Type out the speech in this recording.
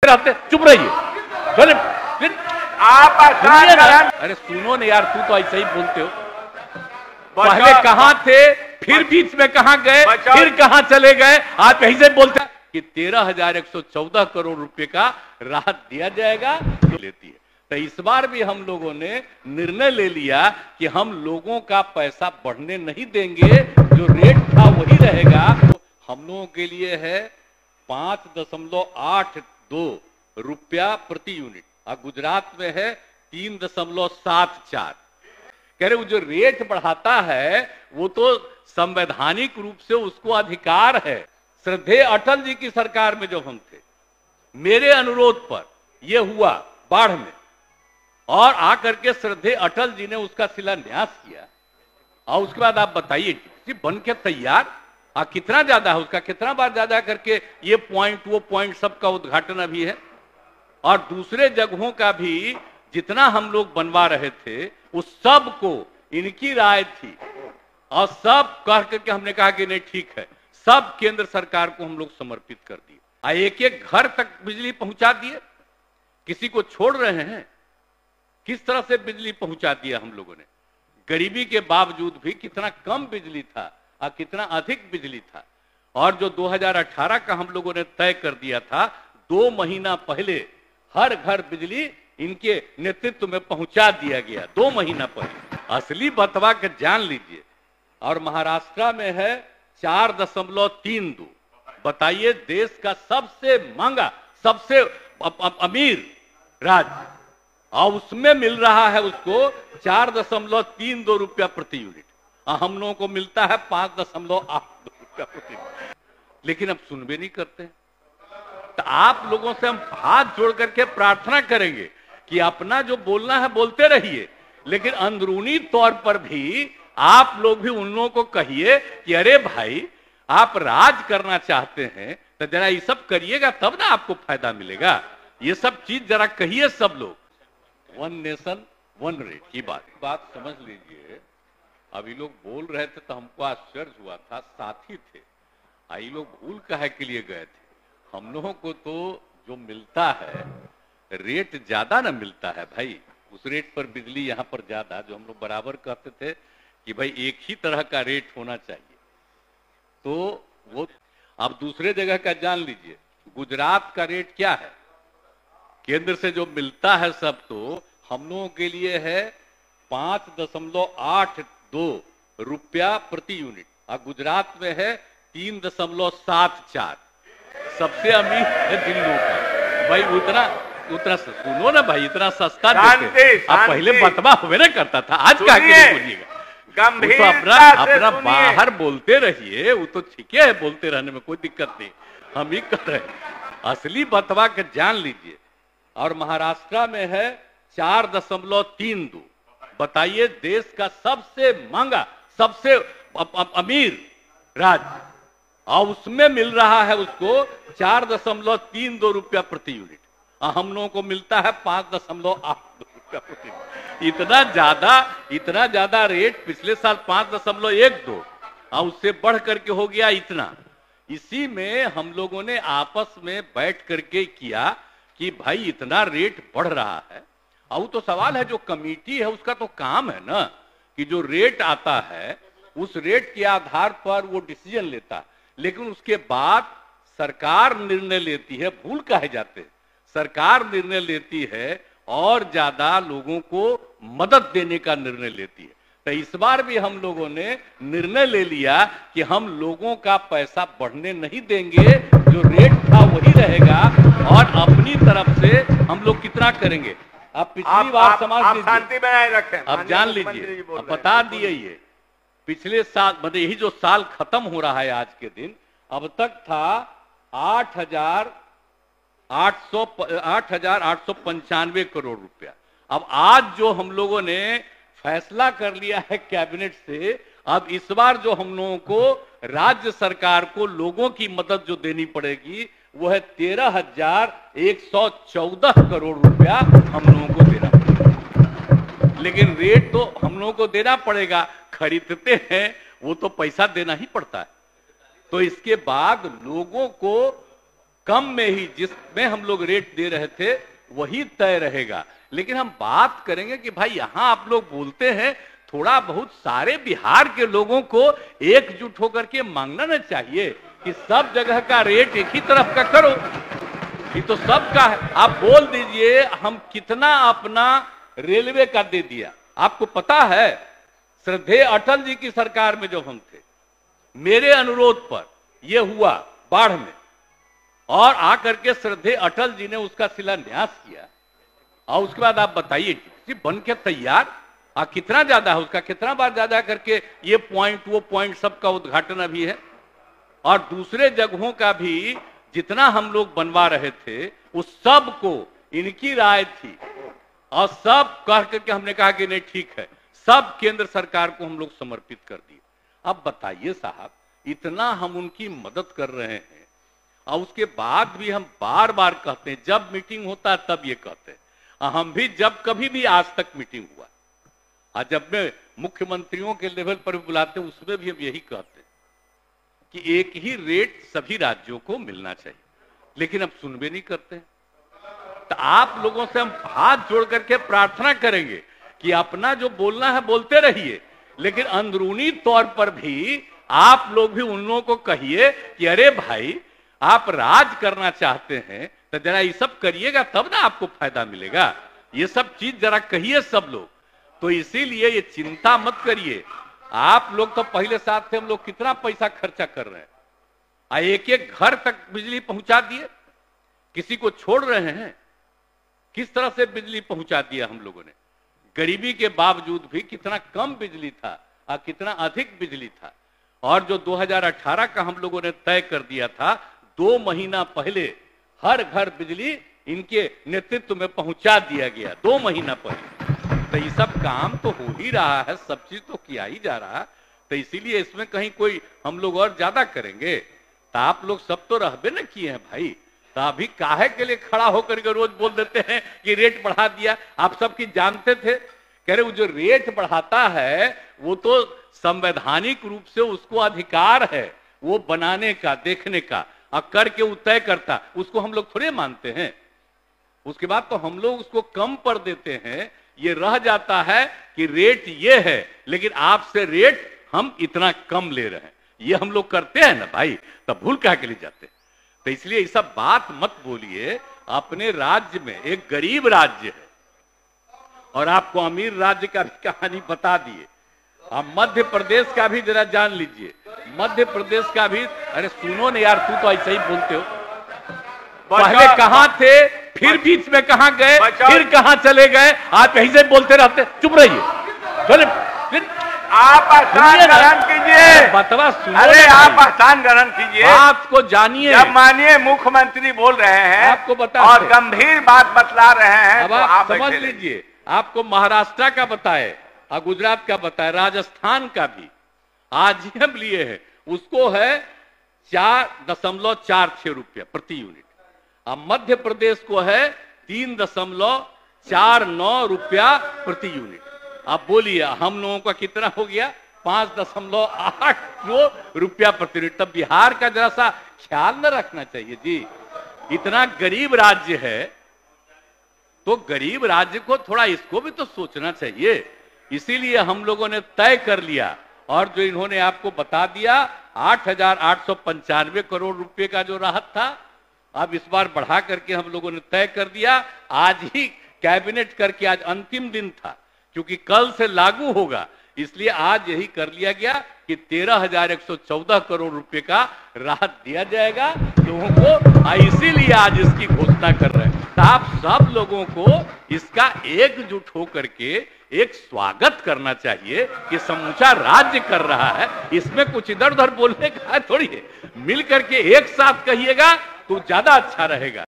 रहते, चुप रहिए। आप अरे सुनो ना यार, तू तो ऐसे ही बोलते हो। पहले कहां थे, फिर बीच में कहां गए, फिर कहां चले गए। आप यहीं से बोलते हैं कि 13,114 करोड़ रुपए का राहत दिया जाएगा तो लेती है। तो इस बार भी हम लोगों ने निर्णय ले लिया कि हम लोगों का पैसा बढ़ने नहीं देंगे, जो रेट था वही रहेगा। हम लोगों के लिए है 5.82 रुपया प्रति यूनिट, और गुजरात में है 3.74। कह रहे वो जो रेट बढ़ाता है वो तो संवैधानिक रूप से उसको अधिकार है। श्रद्धेय अटल जी की सरकार में जब हम थे, मेरे अनुरोध पर यह हुआ बाढ़ में, और आकर के श्रद्धेय अटल जी ने उसका शिलान्यास किया। और उसके बाद आप बताइए बन के तैयार, कितना ज्यादा है उसका, कितना बार ज्यादा करके ये पॉइंट वो पॉइंट सबका उद्घाटन अभी है। और दूसरे जगहों का भी जितना हम लोग बनवा रहे थे उस सब को इनकी राय थी, और सब कह करके हमने कहा कि नहीं ठीक है, सब केंद्र सरकार को हम लोग समर्पित कर दिए। एक एक घर तक बिजली पहुंचा दिए, किसी को छोड़ रहे हैं। किस तरह से बिजली पहुंचा दिया हम लोगों ने, गरीबी के बावजूद भी कितना कम बिजली था और कितना अधिक बिजली था। और जो 2018 का हम लोगों ने तय कर दिया था, 2 महीना पहले हर घर बिजली इनके नेतृत्व में पहुंचा दिया गया, 2 महीना पहले। असली बतवा के जान लीजिए। और महाराष्ट्र में है 4.32। बताइए, देश का सबसे महंगा, सबसे अमीर राज्य, और उसमें मिल रहा है उसको 4.32 रुपया प्रति यूनिट, और हम लोगों को मिलता है 5.82 रुपया प्रति यूनिट। लेकिन अब सुनबे नहीं करते। तो आप लोगों से हम हाथ जोड़ करके प्रार्थना करेंगे कि अपना जो बोलना है बोलते रहिए, लेकिन अंदरूनी तौर पर भी आप लोग भी उन लोगों को कहिए कि अरे भाई, आप राज करना चाहते हैं तो जरा ये सब करिएगा, तब ना आपको फायदा मिलेगा। ये सब चीज जरा कहिए सब लोग। 1 नेशन 1 रेट की बात समझ लीजिए। अभी लोग बोल रहे थे तो हमको आश्चर्य हुआ था, साथी थे। ये लोग भूल काहे के लिए गए थे। हम लोगों को तो जो मिलता है रेट ज्यादा ना मिलता है भाई, उस रेट पर बिजली यहाँ पर ज्यादा, जो हम लोग बराबर कहते थे कि भाई एक ही तरह का रेट होना चाहिए। तो वो अब दूसरे जगह का जान लीजिए, गुजरात का रेट क्या है, केंद्र से जो मिलता है सब, तो हम लोगों के लिए है 5.82 रुपया प्रति यूनिट, और गुजरात में है 3.74। सबसे अमीर है दिल्ली का भाई। उतना सुनो ना भाई, इतना सस्ता देते। आप पहले बतवा हुए ना करता था, आज का बोलिएगा। तो अपना बाहर बोलते रहिए, वो तो ठीक है, बोलते रहने में कोई दिक्कत नहीं, हम ही कर रहे हैं। असली बतवा के जान लीजिए। और महाराष्ट्र में है 4.32। बताइए, देश का सबसे महंगा, सबसे अमीर राज्य, और उसमें मिल रहा है उसको 4.32 रुपया प्रति यूनिट, और हम लोगों को मिलता है 5.82 रुपया प्रति यूनिट। इतना ज्यादा रेट पिछले साल 5.12, और उससे बढ़ करके हो गया इतना। इसी में हम लोगों ने आपस में बैठ करके किया कि भाई इतना रेट बढ़ रहा है। और वो तो सवाल है, जो कमेटी है उसका तो काम है ना कि जो रेट आता है उस रेट के आधार पर वो डिसीजन लेता है, लेकिन उसके बाद सरकार निर्णय लेती है। भूल काहे जाते हैं, सरकार निर्णय लेती है और ज्यादा लोगों को मदद देने का निर्णय लेती है। तो इस बार भी हम लोगों ने निर्णय ले लिया कि हम लोगों का पैसा बढ़ने नहीं देंगे, जो रेट था वही रहेगा, और अपनी तरफ से हम लोग कितना करेंगे। अब पिछली बार समाज शांति बनाए रखें, अब जान लीजिए, अब बता दिए, ये पिछले साल, मतलब यही जो साल खत्म हो रहा है आज के दिन, अब तक था 8,895 करोड़ रुपया। अब आज जो हम लोगों ने फैसला कर लिया है कैबिनेट से, अब इस बार जो हम लोगों को राज्य सरकार को लोगों की मदद जो देनी पड़ेगी वो है 13,114 करोड़ रुपया हम लोगों को देना पड़ेगा। लेकिन रेट तो हम लोगों को देना पड़ेगा, खरीदते हैं वो तो पैसा देना ही पड़ता है। तो इसके बाद लोगों को कम में ही जिसमें हम लोग रेट दे रहे थे वही तय रहेगा। लेकिन हम बात करेंगे कि भाई यहां आप लोग बोलते हैं, थोड़ा बहुत सारे बिहार के लोगों को एकजुट होकर के मांगना ना चाहिए कि सब जगह का रेट एक ही तरफ का करो। ये तो सबका है। आप बोल दीजिए हम कितना अपना रेलवे का दे दिया। आपको पता है श्रद्धेय अटल जी की सरकार में जब हम थे, मेरे अनुरोध पर यह हुआ बाढ़ में, और आकर के श्रद्धेय अटल जी ने उसका शिलान्यास किया। और उसके बाद आप बताइए बन के तैयार कितना ज्यादा है उसका, कितना बार ज्यादा करके ये पॉइंट वो पॉइंट सबका उद्घाटन अभी है। और दूसरे जगहों का भी जितना हम लोग बनवा रहे थे उस सब को इनकी राय थी, और सब कह करके हमने कहा कि नहीं ठीक है, सब केंद्र सरकार को हम लोग समर्पित कर दिए। अब बताइए साहब, इतना हम उनकी मदद कर रहे हैं और उसके बाद भी हम बार बार कहते हैं, जब मीटिंग होता है तब ये कहते हैं। हम भी जब कभी भी आज तक मीटिंग हुआ और जब मैं मुख्यमंत्रियों के लेवल पर भी बुलाते हैं उसमें भी हम यही कहते हैं कि एक ही रेट सभी राज्यों को मिलना चाहिए, लेकिन अब सुनबे नहीं करते हैं। तो आप लोगों से हम हाथ जोड़ करके प्रार्थना करेंगे कि अपना जो बोलना है बोलते रहिए, लेकिन अंदरूनी तौर पर भी आप लोग भी उन लोगों को कहिए कि अरे भाई आप राज करना चाहते हैं तो जरा ये सब करिएगा, तब ना आपको फायदा मिलेगा। ये सब चीज जरा कहिए सब लोग। तो इसीलिए ये चिंता मत करिए। आप लोग तो पहले साथ थे, हम लोग कितना पैसा खर्चा कर रहे हैं, एक एक घर तक बिजली पहुंचा दिए, किसी को छोड़ रहे हैं। किस तरह से बिजली पहुंचा दिया हम लोगों ने, गरीबी के बावजूद भी कितना कम बिजली था और कितना अधिक बिजली था। और जो 2018 का हम लोगों ने तय कर दिया था, 2 महीना पहले हर घर बिजली इनके नेतृत्व में पहुंचा दिया गया, 2 महीना पहले। तो ये सब काम तो हो ही रहा है, सब चीज तो किया ही जा रहा है। तो इसीलिए इसमें कहीं कोई हम लोग और ज्यादा करेंगे तो आप लोग सब तो रहबे न किए हैं भाई। तो अभी काहे के लिए खड़ा होकर के रोज बोल देते हैं कि रेट बढ़ा दिया। आप सब की जानते थे, कह रहे वो जो रेट बढ़ाता है वो तो संवैधानिक रूप से उसको अधिकार है वो बनाने का, देखने का, और करके वो तय करता, उसको हम लोग थोड़े मानते हैं। उसके बाद तो हम लोग उसको कम पर देते हैं। ये रह जाता है कि रेट ये है लेकिन आपसे रेट हम इतना कम ले रहे हैं, ये हम लोग करते हैं ना भाई, तब भूल क्या के लिए जाते हैं। तो इसलिए ये सब बात मत बोलिए। अपने राज्य में एक गरीब राज्य है और आपको अमीर राज्य का भी कहानी बता दिए। आप मध्य प्रदेश का भी जरा जान लीजिए, मध्य प्रदेश का भी। अरे सुनो ना यार, तू तो ऐसे ही बोलते हो। पहले कहां थे, फिर बीच में कहां गए, फिर कहां चले गए, आप यहीं से बोलते रहते। चुप रहिए, आप स्थान ग्रहण कीजिए। बतवा सुनो, अरे आप स्थान ग्रहण कीजिए, आपको जानिए। जब माननीय मुख्यमंत्री बोल रहे हैं आपको बता और गंभीर बात बतला रहे हैं, अब तो आप समझ लीजिए। आपको महाराष्ट्र का बताए और गुजरात का बताए, राजस्थान का भी आज ही हम लिए हैं, उसको है 4.46 रुपया प्रति यूनिट। अब मध्य प्रदेश को है 3.49 रुपया प्रति यूनिट। आप बोलिए हम लोगों का कितना हो गया, 5.82 रुपया प्रति यूनिट। तब बिहार का जरा सा ख्याल न रखना चाहिए जी। इतना गरीब राज्य है तो गरीब राज्य को थोड़ा इसको भी तो सोचना चाहिए। इसीलिए हम लोगों ने तय कर लिया, और जो इन्होंने आपको बता दिया 8,895 करोड़ रुपए का जो राहत था, अब इस बार बढ़ा करके हम लोगों ने तय कर दिया। आज ही कैबिनेट करके, आज अंतिम दिन था क्योंकि कल से लागू होगा, इसलिए आज यही कर लिया गया कि 13,114 करोड़ रुपए का राहत दिया जाएगा लोगों को। इसीलिए आज इसकी घोषणा कर रहे हैं। तो आप सब लोगों को इसका एकजुट होकर के एक स्वागत करना चाहिए कि समूचा राज्य कर रहा है। इसमें कुछ इधर उधर बोलने का थोड़ी है, मिल करके एक साथ कहिएगा तो ज्यादा अच्छा रहेगा।